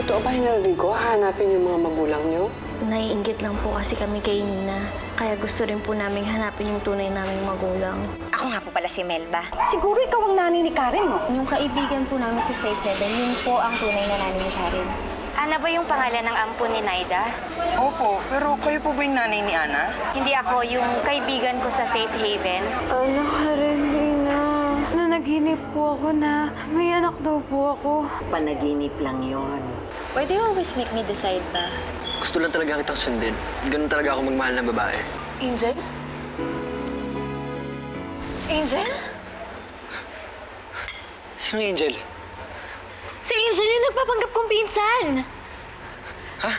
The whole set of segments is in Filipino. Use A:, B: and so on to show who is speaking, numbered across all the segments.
A: Totoo ba, Enrico? Hanapin yung mga magulang niyo?
B: Naiinggit lang po kasi kami kay Nina. Kaya gusto rin po namin hanapin yung tunay naming magulang.
C: Ako nga po pala si Melba.
D: Siguro ikaw ang nanay ni Karen, no?
B: Yung kaibigan po namin sa Safe Heaven, yun po ang tunay na nanay ni Karen.
C: Ana ba yung pangalan ng ampo ni Naida?
E: Opo, pero kayo po ba yung nanay ni Ana?
C: Hindi ako yung kaibigan ko sa Safe Haven.
A: Anak ka rin, Nina. Nanaginip po ako na may anak daw po ako.
F: Panaginip lang yon.
B: Why do you always make me decide ba?
G: Gusto lang talaga kitang sundin. Ganun talaga ako magmahal ng babae.
B: Angel? Angel?
G: Sino Angel?
B: Si Angel yung nagpapanggap kong pinsan!
G: Ha?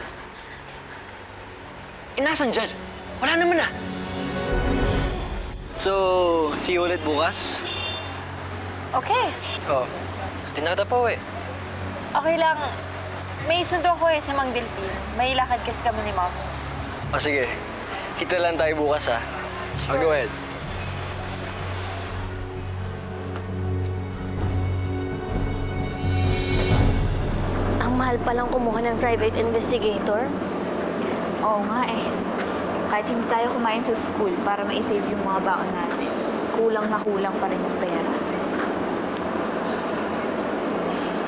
G: Inasan dyan? Wala naman ah. So, see you ulit bukas?
C: Okay.
G: Oo. Tinatapaw eh.
C: Okay lang. May sundo ko sa Mang Delphine. May lakad kasi kami ni Mom.
G: O sige, kita lang tayo bukas ah. I'll go ahead.
B: Ang mahal palang kumuha ng private investigator.
D: Oo nga eh. Kahit hindi tayo kumain sa school para ma-save yung mga baon natin, kulang na kulang pa rin yung pera.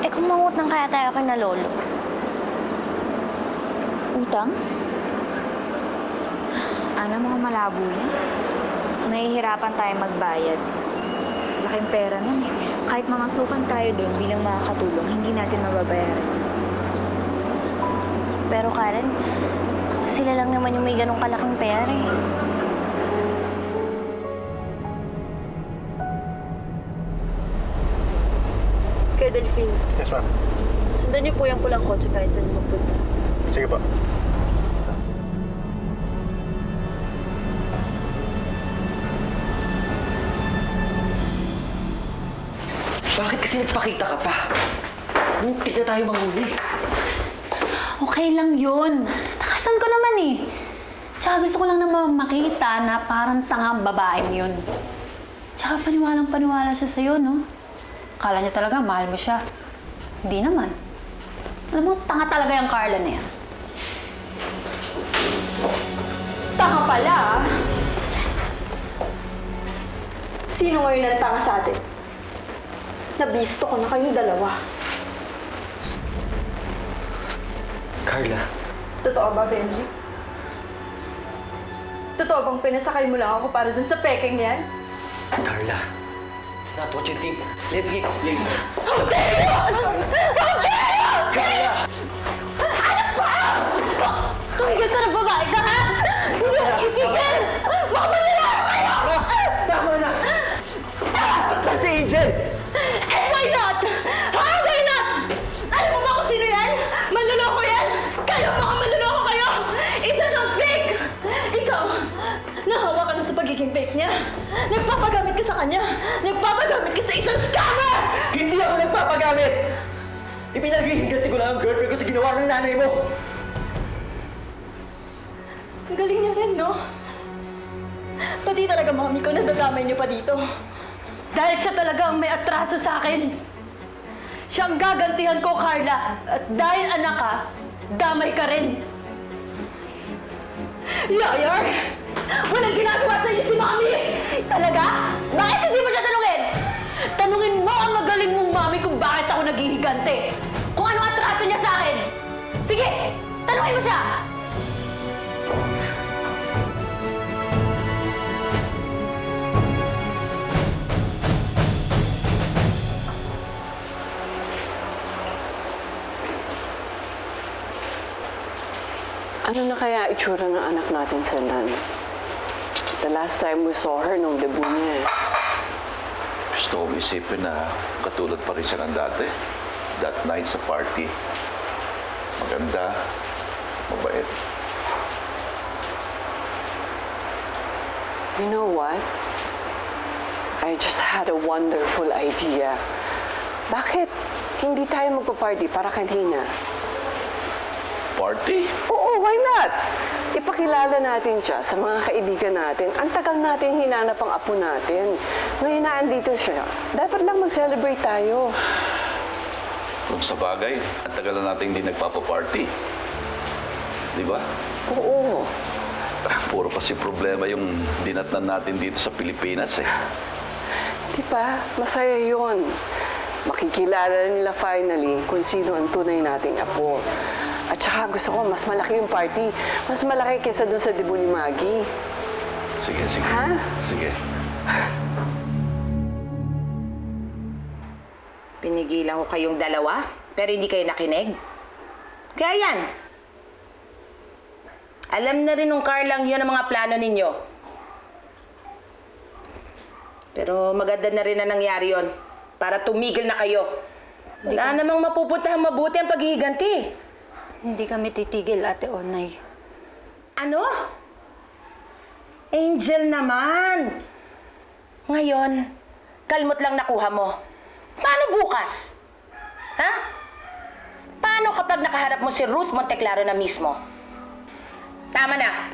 B: Eh kung mangutang kaya tayo kay na lolo?
D: Utang? Ano mga malabo yan? Mahihirapan tayo magbayad. Laking pera nun eh. Kahit mamasukan tayo doon bilang mga katulong, hindi natin mababayaran.
B: Pero Karen, sila lang naman yung may ganong kalaking pera eh.
H: Kaya Delphine,
I: Yes, ma'am.
H: sundan niyo po yung pulang kotse kahit saan magpunta.
I: Sige po.
G: Bakit kasi nagpakita ka pa? Muntik na tayo manghuli.
D: Okay lang yun. Takasan ko naman eh. Tsaka gusto ko lang naman makita na parang tangang babaeng yun. Tsaka paniwalang-paniwala siya sa'yo, no? Akala niya talaga mahal mo siya. Hindi naman. Alam mo, tanga talaga yung Carla na yan.
H: Tanga pala, ah. Sino ngayon ang tanga sa atin? Nabisto ko na kayong dalawa.
G: Carla,
H: Totoo ba, Benji? Totoo bang pinasakay mo lang ako para dun sa peking yan?
G: Carla, it's not what you think. Let me explain. Carla!
D: Tumigil ka na, babae ka, ha? Hindi ako itigil! Baka manlalaki kayo!
G: Tama na! Saktan si Angel!
D: And why not? How why not? Alam mo ba kung sino yan? Manluloko yan! Kayo mga manluloko kayo! Isa siyang fake! Ikaw, nahawa ka na sa pagiging fake niya. Nagpapagamit ka sa kanya. Nagpapagamit ka sa isang scammer!
G: Hindi ako nagpapagamit! Ipinagihiganti ko lang ang girlfriend ko sa ginawa ng nanay mo!
H: Ang galing niya rin, no? Pati talaga mami ko nadadamay niyo pa dito. Dahil siya talaga ang may atraso sa akin. Siyang gagantihan ko, Carla. At dahil anak ka, damay ka rin. Liar! Walang ginagawa sa iyo si Mami!
D: Talaga? Bakit hindi mo siya tanungin? Tanungin mo ang magaling mong mami kung bakit ako naghihigante. Kung anong atraso niya sa akin. Sige, tanungin mo siya!
A: Ano na kaya itsura ng anak natin sa Nan? The last time we saw her nung debut niya.
J: Gusto kong isipin na katulad pa rin siya ng dati. That night sa party. Maganda, mabait.
A: You know what? I just had a wonderful idea. Bakit hindi tayo magpa-party para kanina?
J: Party?
A: Oo, why not? Ipakilala natin siya sa mga kaibigan natin. Ang tagal natin hinanap ang apo natin. Ngayon na andito siya. Dapat lang mag-celebrate tayo.
J: Kung sa bagay, ang tagal na natin hindi nagpapaparty. Di ba?
A: Oo.
J: Puro kasi problema yung dinatnan natin dito sa Pilipinas eh.
A: Di ba? Masaya yun. Makikilala nila finally kung sino ang tunay nating apo. At saka gusto ko, mas malaki yung party. Mas malaki kesa doon sa debut ni Maggie.
J: Sige, sige.
A: Ha?
J: Sige.
F: Pinigilan ko kayong dalawa, pero hindi kayo nakinig. Kaya yan. Alam na rin nung Carlang yun ang mga plano ninyo. Pero maganda na rin na nangyari yon para tumigil na kayo. Wala namang mapupuntahang mabuti ang paghihiganti.
H: Hindi kami titigil, Ate Onay.
F: Ano? Angel naman. Ngayon, kalmot lang nakuha mo. Paano bukas? Ha? Paano kapag nakaharap mo si Ruth Monteclaro na mismo? Tama na.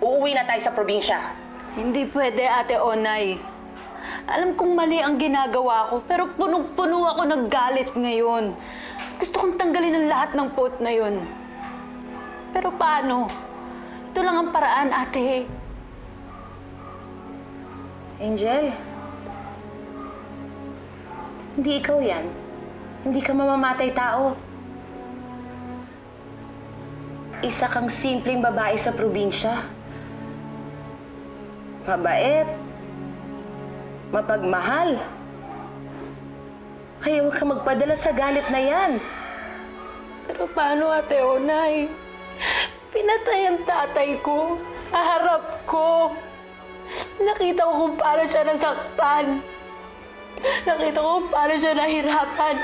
F: Uuwi na tayo sa probinsya.
H: Hindi pwede, Ate Onay. Alam kong mali ang ginagawa ko, pero punong-puno ako ng galit ngayon. Gusto kong tanggalin ang lahat ng pot na yun. Pero paano? Ito lang ang paraan, Ate.
F: Angel, hindi ikaw yan. Hindi ka mamamatay tao. Isa kang simpleng babae sa probinsya. Mabait. Mapagmahal. Kaya huwag ka magpadala sa galit na yan.
H: Pero paano, Ate Onay? Pinatay ang tatay ko sa harap ko. Nakita ko kung paano siya nasaktan. Nakita ko kung paano siya nahirapan.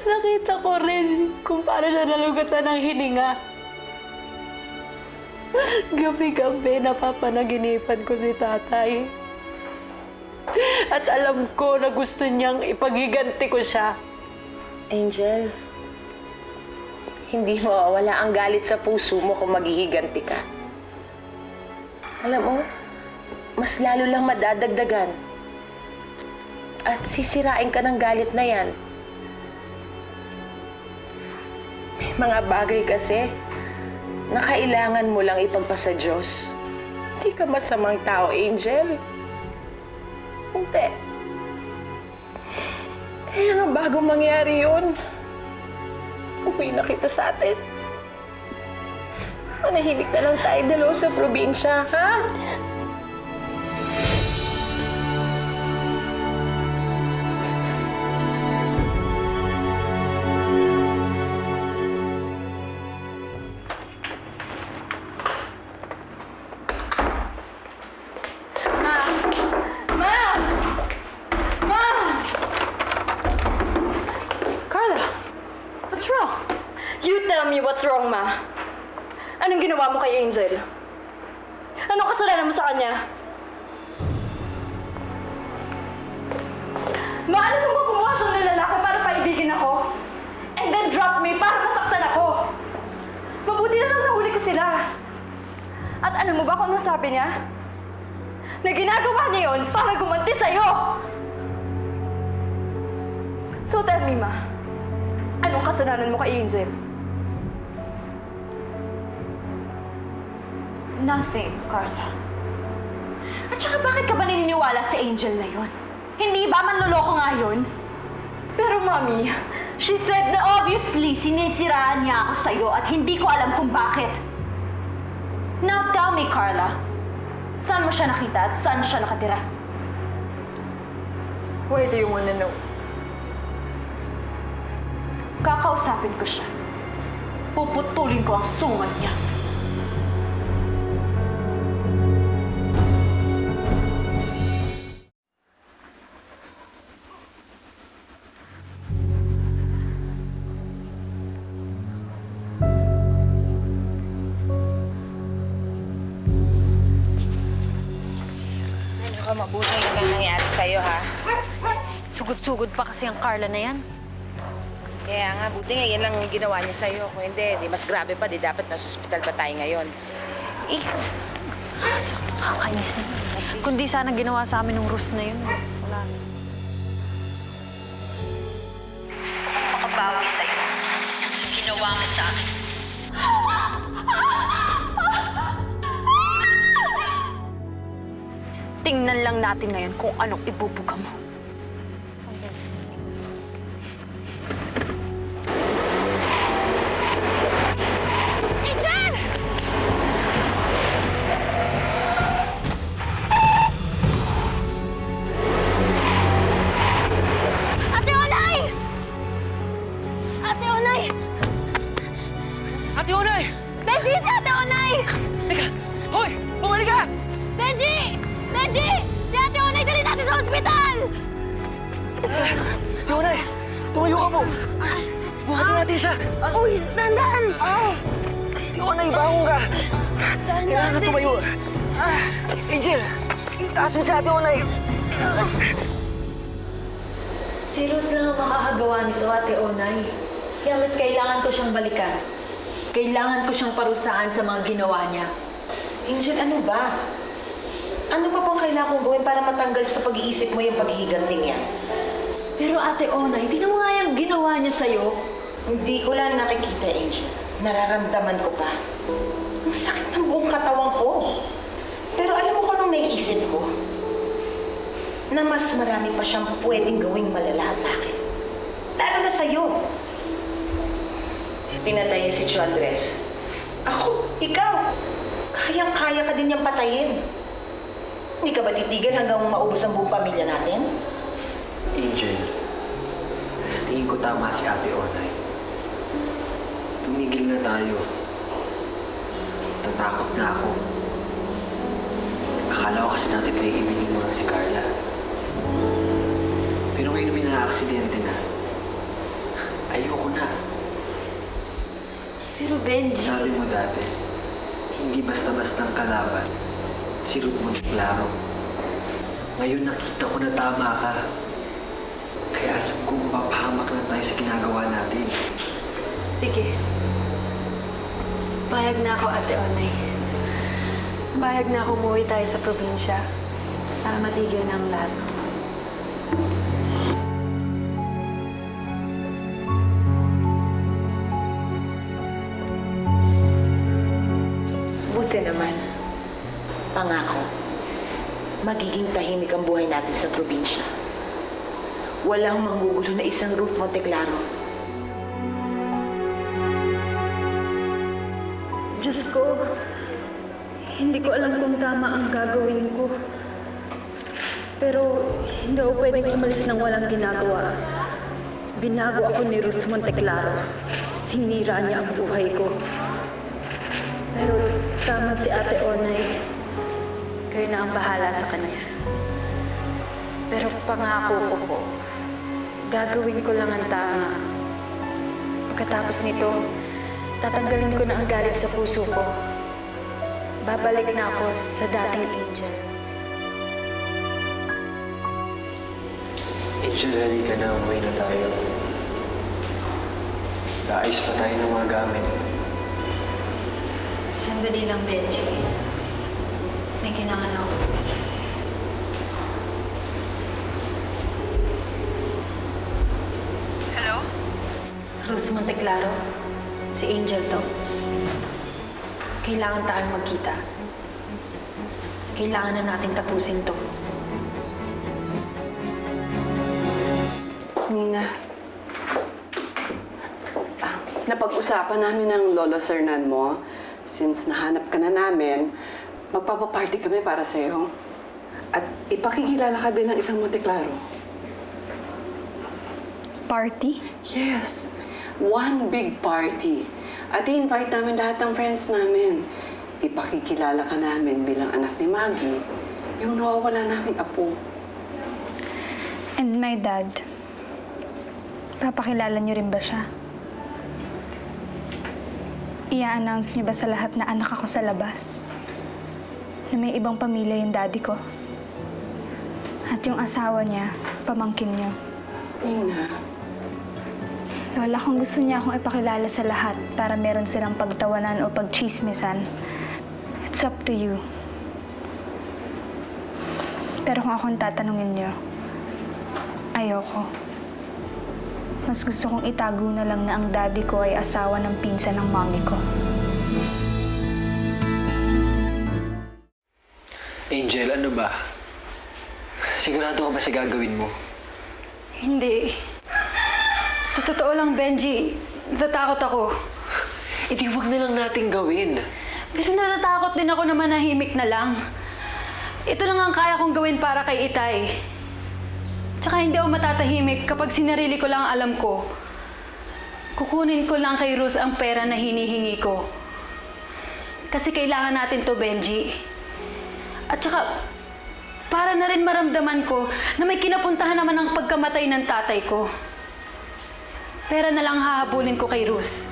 H: Nakita ko rin kung paano siya nalugatan ng hininga. Gabi-gabi napapanaginipan ko si tatay. At alam ko na gusto niyang ipaghiganti ko siya.
F: Angel, hindi mawawala ang galit sa puso mo kung maghihiganti ka. Alam mo, mas lalo lang madadagdagan. At sisirain ka ng galit na yan. May mga bagay kasi na kailangan mo lang ipagpasa Diyos. Hindi ka masamang tao, Angel. Hindi. Kaya nga bago mangyari yun, uwi na kita sa atin. Manahimik na lang tayo dalawa sa probinsya, ha?
H: Carla! What's wrong? You tell me what's wrong, Ma. Anong ginawa mo kay Angel? Anong kasalanan mo sa kanya? Maano mo ba kumuha siyang ng lalaki para paibigin ako? And then drop me para masaktan ako? Mabuti na lang nahuli ko sila. At alam mo ba kung ano sabi niya? Na ginagawa niya yun para gumanti sa'yo! So tell me, Ma, anong kasalanan mo kay Angel?
I: Nothing, Carla. At saka bakit ka ba naniniwala sa Angel na yon? Hindi ba manloloko nga yun?
H: Pero, Mami,
I: She said na obviously sinisiraan niya ako sa'yo at hindi ko alam kung bakit. Now tell me, Carla, saan mo siya nakita at saan siya nakatira?
H: why do you wanna know?
I: Kakausapin ko siya. Puputulin ko ang sungal niya.
F: Mabuti yung nangyari sa'yo, ha?
C: Sugod-sugod pa kasi ang Carla na yan.
F: Kaya nga, buti nga yan lang ginawa niya sa'yo. Kung hindi, di mas grabe pa, di dapat nasa ospital pa tayo ngayon.
C: Nakakainis na yun. Kundi sana ginawa sa amin ng Rus na yun. Wala.
I: ginawa mo sa akin. Tingnan lang natin ngayon kung anong ibubuga mo.
H: Ate Onay! Ate Onay!
G: Ate Onay!
H: Benji, si Ate Onay!
G: Teka! Hoy! Bumalik ka!
H: Benji! Benji! Si Ate Onay, dali natin sa ospital!
G: Ate Onay! Tumayo ka po! Buhatin natin siya!
H: Uy, dandan!
G: Ate Onay, bangon ka! Kailangan na tumayo! Angel! Taas mo si Ate Onay!
D: Si Ruth lang ang makakagawa nito, Ate Onay. Kaya mas kailangan ko siyang balikan. Kailangan ko siyang parusahan sa mga ginawa niya.
F: Angel, ano ba? Ano pa pang kailangan kong gawin para matanggal sa pag-iisip mo yung paghihiganting yan?
D: Pero Ate Onay, di mo nga yung ginawa niya sa'yo.
F: Hindi ko lang nakikita, Angel. Nararamdaman ko pa. Ang sakit ng buong katawan ko. Pero alam mo kung anong naiisip ko? Na mas marami pa siyang pwedeng gawing malala sa akin. Lalo na sa'yo. Pinatay niya si Chu Andres. Ako, ikaw. Kayang-kaya ka din niyang patayin. Hindi ka ba titigil hanggang maubos ang buong pamilya natin?
K: Angel, sa tingin ko tama si Ate Onay. Tumigil na tayo. Tatakot na ako. Akala ko kasi dati paiibigin mo lang si Carla. Pero ngayon may na-aksidente na. Ayoko na.
D: Pero Benji...
K: Sabi mo dati, hindi basta-bastang kalaban si Ruth Monteclaro. Ngayon nakita ko na tama ka. Kaya alam kong papahamak lang tayo sa ginagawa natin.
D: Sige. Payag na ako, Ate Onay. Payag na ako umuwi tayo sa probinsya para matigil na ang lahat.
F: Buti naman. Pangako, magiging tahimik ang buhay natin sa probinsya. Walang manggugulo na isang Ruth Monteclaro.
D: Diyos ko, hindi ko alam kung tama ang gagawin ko. Pero hindi ako pwedeng umalis ng walang ginagawa. Binago ako ni Ruth Monteclaro. Sinira niya ang buhay ko. Pero tama si Ate Onay. Kayo na ang bahala sa kanya. Pero pangako ko po, gagawin ko lang ang tama. Pagkatapos nito, tatanggalin ko na ang galit sa puso ko. Babalik na ako sa dating Angel.
K: Angel, halika na. Umuwi na tayo. Naayos pa tayo ng mga gamit.
D: Sandali lang, Benji. May kailangan ako.
E: Hello?
D: Ruth Monteclaro, si Angel to. Kailangan tayong magkita. Kailangan na nating tapusin to.
A: Nina, napag-usapan namin ng Lolo Sernan mo. Since nahanap ka na namin, magpapaparty kami para sa'yo. At ipakikilala ka bilang isang Monteclaro.
H: Party?
A: Yes. One big party. At i-invite namin lahat ng friends namin. Ipakikilala ka namin bilang anak ni Maggie, yung nawawala naming apo.
H: And my dad. Papakilala niyo rin ba siya? I-announce niyo ba sa lahat na anak ako sa labas? Na may ibang pamilya yung daddy ko? At yung asawa niya, pamangkin niyo?
A: Nina.
H: Lola, kung gusto niya akong ipakilala sa lahat para meron silang pagtawanan o pagchismisan, it's up to you. Pero kung akong tatanungin niyo, ayoko.
L: mas gusto kong itago na lang na ang daddy ko ay asawa ng pinsan ng mommy ko.
K: Angel, ano ba? Sigurado ka ba sa gagawin mo?
H: Hindi. Sa totoo lang, Benji, natatakot ako.
K: Di wag na lang natin gawin.
H: Pero natatakot din ako na manahimik na lang. Ito lang ang kaya kong gawin para kay Itay. Tsaka hindi ako matatahimik kapag sinarili ko lang ang alam ko. Kukunin ko lang kay Ruth ang pera na hinihingi ko. Kasi kailangan natin to, Benji. At tsaka, para na rin maramdaman ko na may kinapuntahan naman ang pagkamatay ng tatay ko. Pera na lang hahabulin ko kay Ruth.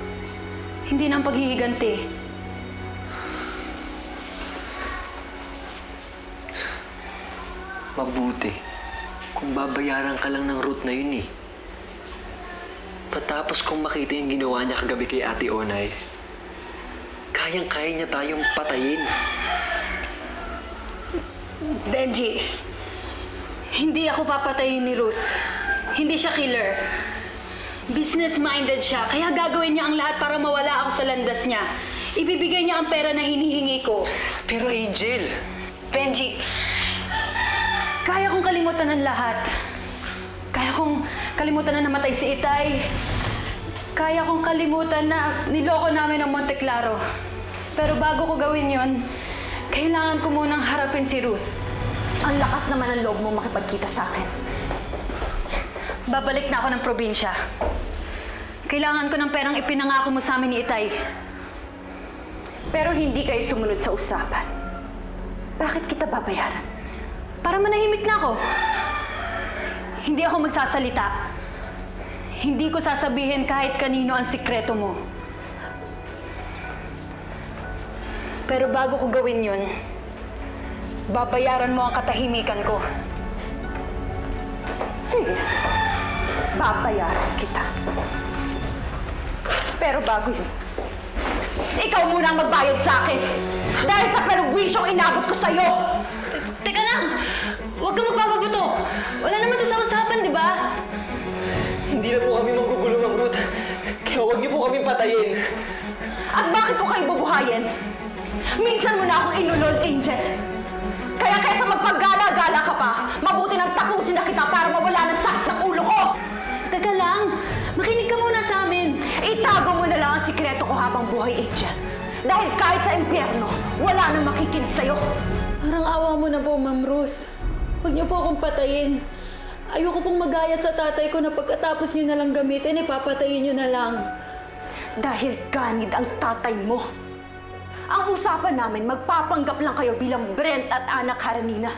H: Hindi na ang paghihiganti.
K: Mabuti. Kung babayaran ka lang ng Ruth na yun eh. Patapos kong makita yung ginawa niya kagabi kay Ate Onay, kayang-kaya niya tayong patayin.
H: Benji, hindi ako papatayin ni Ruth. Hindi siya killer. Business-minded siya, kaya gagawin niya ang lahat para mawala ako sa landas niya. Ibibigay niya ang pera na hinihingi ko.
K: Pero Angel!
H: Benji, kaya kong kalimutan ang lahat. Kaya kong kalimutan na namatay si Itay. Kaya kong kalimutan na niloko namin ang Monte Claro. Pero bago ko gawin yon, kailangan ko munang harapin si Ruth.
I: Ang lakas naman ng loob mo makipagkita sa akin.
H: Babalik na ako ng probinsya. Kailangan ko ng perang ipinangako mo sa amin ni Itay.
I: Pero hindi kayo sumunod sa usapan. Bakit kita babayaran?
H: Para manahimik na ako. Hindi ako magsasalita. Hindi ko sasabihin kahit kanino ang sikreto mo. Pero bago ko gawin yun, babayaran mo ang katahimikan ko.
I: Sige, babayaran kita. Pero bago yun, ikaw muna ang magbayad sa akin. Dahil sa perwisyong inabot ko sa'yo.
H: Teka lang! Huwag kang magpapaputok! Wala naman ito sa usapan, di ba?
K: Hindi na po kami magugulo, Ma'am Ruth. Kaya huwag niyo po kami patayin.
I: At bakit ko kayo bubuhayin? Minsan mo na akong inulol, Angel. Kaya kaysa magpaggala-gala ka pa, mabuti nang tapusin na kita para mawala ng sakit ng ulo ko!
H: Teka lang! Makinig ka muna sa amin!
I: Itago mo na lang ang sikreto ko habang buhay, Angel. Dahil kahit sa impyerno, wala nang makikinig sa'yo.
H: Parang awa mo na po, Ma'am Ruth. Huwag niyo po akong patayin. Ayoko pong magaya sa tatay ko na pagkatapos niyo na lang gamitin, papatayin niyo na lang.
I: Dahil ganid ang tatay mo. Ang usapan namin, magpapanggap lang kayo bilang Brent at anak Karenina.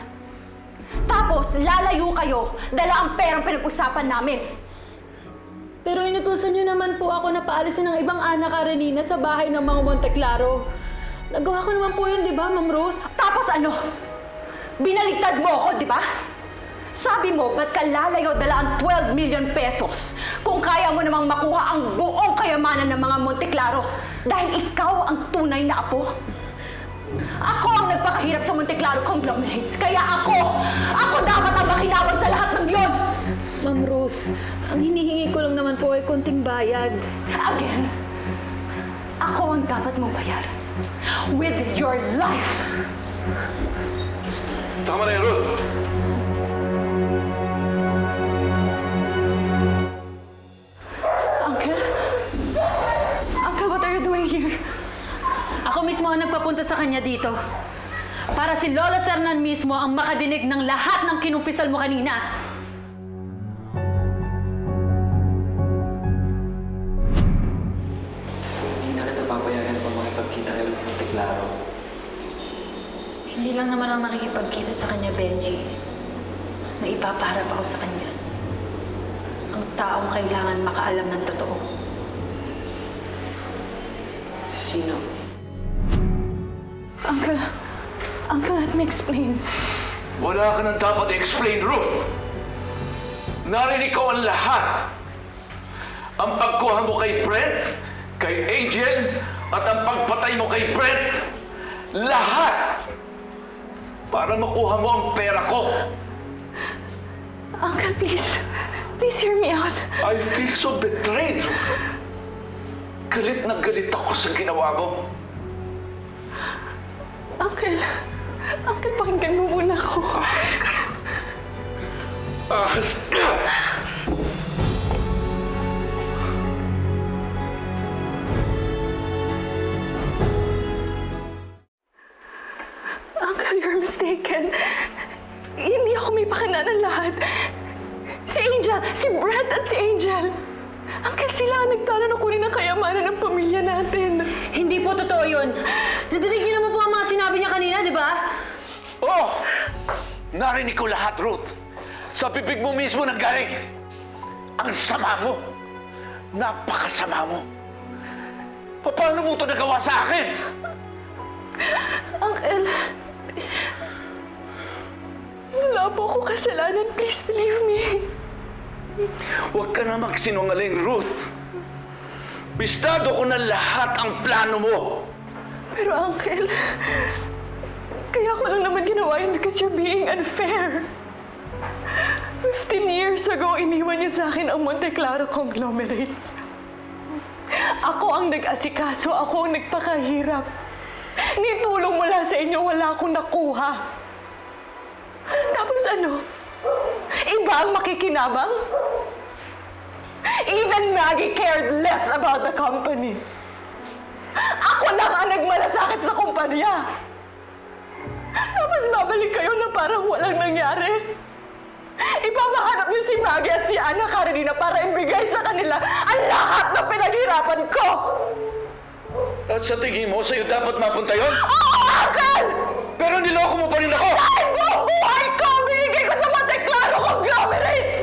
I: Tapos, lalayo kayo, dala ang perang pinag-usapan namin.
H: Pero inutusan niyo naman po ako na paalisin ng ibang anak Karenina sa bahay ng mga Monte Claro. Nagawa ko naman po yun, di ba, Ma'am Ruth?
I: Tapos ano? Binaligtad mo ako, di ba? Sabi mo, ba't ka lalayo dala ang 12 million pesos kung kaya mo namang makuha ang buong kayamanan ng mga Monte Claro dahil ikaw ang tunay na apo? Ako ang nagpakahirap sa Monte Claro conglomerates, kaya ako dapat ang makinawag sa lahat ng yon!
H: Ma'am Ruth, ang hinihingi ko lang naman po ay konting bayad.
I: Again, ako ang dapat mong bayaran with your life!
J: Tama na yan, Ruth.
I: Uncle, what are you doing here?
H: Ako mismo ang nagpapunta sa kanya dito. Para si Lola Sernan mismo ang makadinig ng lahat ng kinumpisal mo kanina.
K: Hindi na kita papayagan pa makipagkita kayo ng Monte Claro.
H: Hindi lang naman ako makikipagkita sa kanya, Benji. May ipapaharap ako sa kanya. Ang taong kailangan makaalam ng totoo.
K: Sino?
I: Uncle, let me explain.
J: Wala ka nang dapat i-explain, Ruth. Narinig ko ang lahat. Ang pagkuha mo kay Brent, kay Angel, at ang pagpatay mo kay Brent. Lahat! Para makuha mo ang pera ko.
I: Uncle, please.
H: Please hear me out.
J: I feel so betrayed, Ruth. Galit na galit ako sa ginawa mo.
H: Uncle, pakinggan mo muna ako.
J: Ahas ka!
H: Uncle, you're mistaken. Hindi ako may pakana ng lahat. Si Angel, si Brett at si Angel. Uncle, sila ang nagplano na kunin ang kayamanan ng pamilya natin.
D: Hindi po totoo yun. Nadidig niyo naman po ang mga sinabi niya kanina, di ba?
J: Oh! Narinig ko lahat, Ruth. Sa bibig mo mismo nanggaling. Ang sama mo. Napakasama mo. Paano mo ito nagawa sa akin?
H: Uncle, wala po akong kasalanan. Please believe me.
J: Huwag ka na magsinungaling, Ruth. Bistado ko na lahat ang plano mo.
H: Pero Uncle, kaya ko lang naman ginawa yun because you're being unfair. 15 years ago, iniwan niyo sa akin ang Monte Claro Conglomerates. Ako ang nag-asikaso, ako ang nagpakahirap. Ni tulong mula sa inyo, wala akong nakuha. Tapos ano? Iba ang makikinabang? Even Maggie cared less about the company. Ako lang ang nagmalasakit sa kumpanya. Tapos babalik kayo na parang walang nangyari. Ipapahanap niyo si Maggie at si Ana Karenina para ibigay sa kanila ang lahat na pinaghirapan ko.
J: At sa tingin mo, sa'yo dapat mapunta yun?
H: Oo, Uncle!
J: Pero niloko mo pa rin ako!
H: Dahil buong buhay ko, binigay ko sa Monte Claro Conglomerates!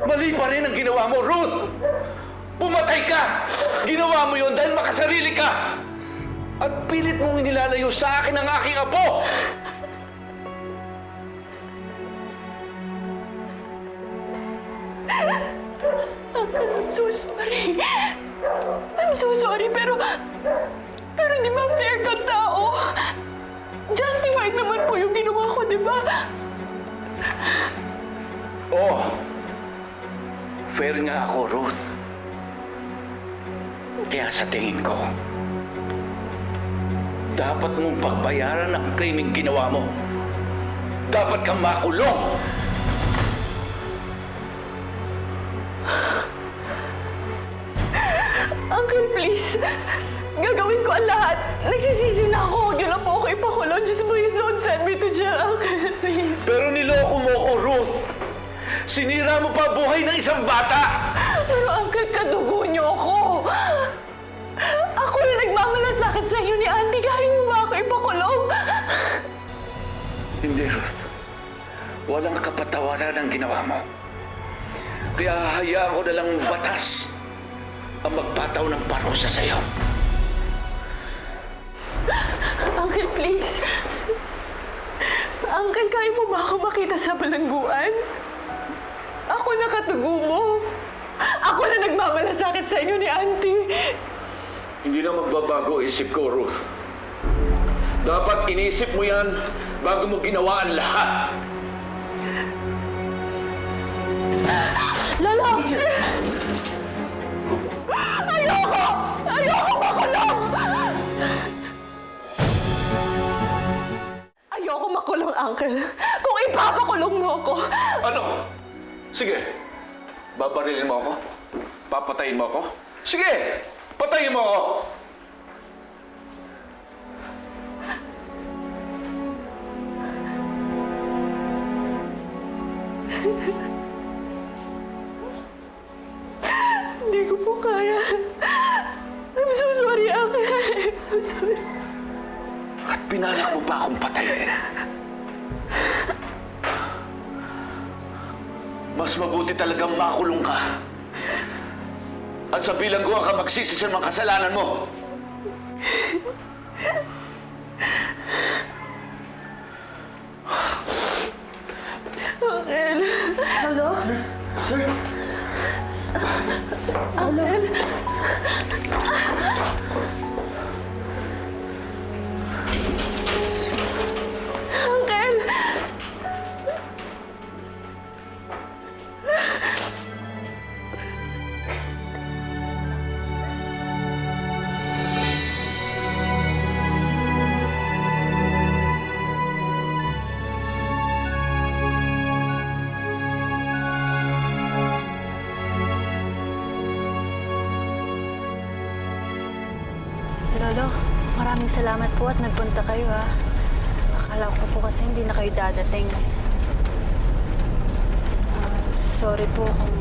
J: Mali pa rin ang ginawa mo, Ruth! Pumatay ka! Ginawa mo yun dahil makasarili ka! At pilit mong inilalayo sa akin ang aking apo!
H: Uncle, I'm so sorry. I'm so sorry, pero hindi ba fair kang tao? Justified naman po yung ginawa ko, di ba?
J: Oh, fair nga ako, Ruth. Kaya sa tingin ko, dapat mong pagbayaran ang krimeng ginawa mo. Dapat kang makulong.
H: Uncle, please. Gagawin ko ang lahat. Nagsisisi na ako. Huwag niyo lang po ako ipakulong. Just please don't send me to jail, Uncle. Please.
J: Pero niloko mo ko, Ruth. Sinira mo pa buhay ng isang bata.
H: Pero Uncle, kadugo niyo ako. Ako na nagmamalasakit sa inyo ni Auntie. Kaya niyo ba ako ipakulong?
J: Hindi, Ruth. Walang kapatawaran ang ginawa mo. Kaya hahayaan ko na lang batas ang magpataw ng parusa sa'yo.
H: Uncle, please. Uncle, kaya mo ba ako makita sa balangguan? Ako na katugo mo. Ako na nagmamalasakit sa inyo ni Auntie.
J: Hindi na magbabago isip ko, Ruth. Dapat inisip mo yan bago mo ginawa ang lahat.
H: Lolo! Ayoko! Ayoko makulong! Ayoko makulong, Uncle. Kung ipapakulong mo ako.
J: Ano? Sige. Babarilin mo ako? Papatayin mo ako? Sige! Patayin mo ako!
H: Hindi ko po kaya. I'm so sorry, Uncle. I'm so sorry.
J: At pinalak mo pa akong patayin. Mas mabuti talagang makulong ka. At sa bilangguan ka magsisi sa mga kasalanan mo.
H: Uncle.
D: Lolo?
J: Sir?
H: Uncle. Uncle.
B: Maraming salamat po at nagpunta kayo ha. Akala ko po kasi hindi na kayo dadating. Sorry po kung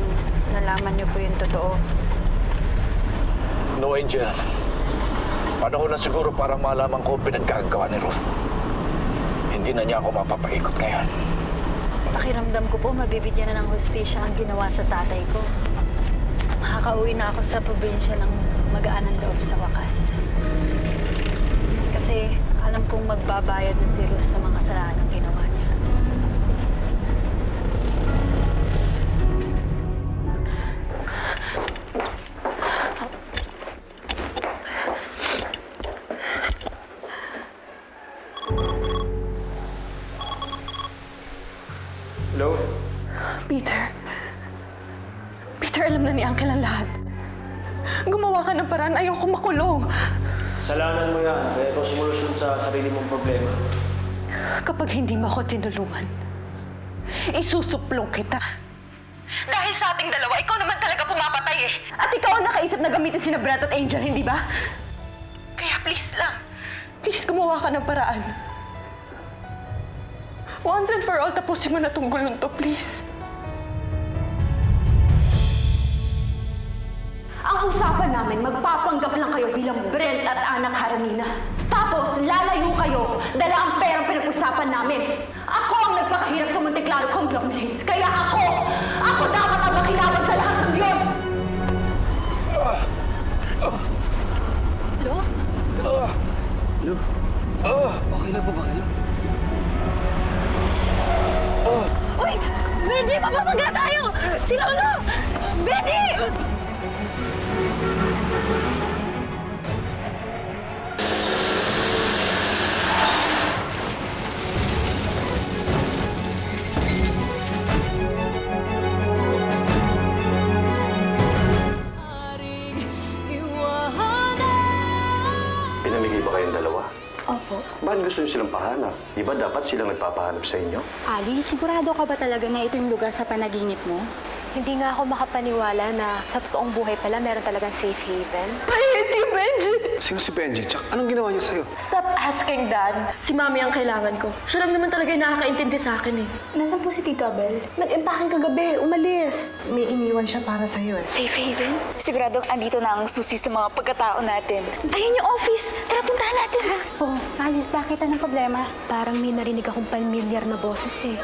B: nalaman niyo po yung totoo.
J: No, Angel. Panahon na siguro para malaman ko ang pinagkagawa ni Ruth. Hindi na niya ako mapapaikot ngayon.
B: Pakiramdam ko po mabibigyan na ng hustisya ang ginawa sa tatay ko. Makakauwi na ako sa probinsya ng magaan ang loob sa wakas. Kasi alam kong magbabayad na si Ruth sa mga kasalanan ginawa niya.
K: Hello?
A: Peter. Peter, alam na ni Uncle ang lahat. Gumawa ka ng paraan, ayoko makulong.
K: Salanan mo yan. Kaya ito solusyon sa sarili mong problema.
A: Kapag hindi mo ako tinulungan, isusuplong kita. Dahil sa ating dalawa, ikaw naman talaga pumapatay eh. At ikaw ang nakaisip na gamitin sina Brad at Angel, hindi ba? Kaya please lang, please gumawa ka ng paraan. Once and for all, tapusin mo na tong gulong to, please.
I: Ang usapan namin, magpapanggap lang kayo bilang Brent at anak Haranina. Tapos, lalayo kayo dala ang perang pinag-usapan namin. Ako ang nagpakahirap sa Monteclaro Conglomerates. Kaya ako dapat ang makilaban sa lahat ng yun!
B: Lo?
K: Hello? Okay lang po ba kayo?
B: Uy! Benji! Mapapagla tayo! Si Lolo! Benji!
M: Pinamigay ba kayong dalawa?
L: Opo.
M: Bakit gusto niyo silang pahanap? Di ba dapat silang nagpapahanap sa inyo?
L: Ali, sigurado ka ba talaga na ito yung lugar sa panaginip mo?
C: Hindi nga ako makapaniwala na sa totoong buhay pala meron talagang safe haven.
A: I hate you, Benji!
M: Sino si Benji? Tsaka anong ginawa niya sa'yo?
H: Stop asking, Dad. Si Mami ang kailangan ko. Siya lang naman talaga yung nakakaintindi sa akin eh.
L: Nasaan po si Tito Abel?
F: Nag-impake kagabi, umalis. May iniwan siya para sa'yo eh.
C: Safe haven? Siguradong andito na ang susi sa mga pagkatao natin. Ayun yung office! Tara, puntahan natin!
L: Oh, Alice, bakit? Anong problema?
C: Parang may narinig akong pamilyar na boses eh.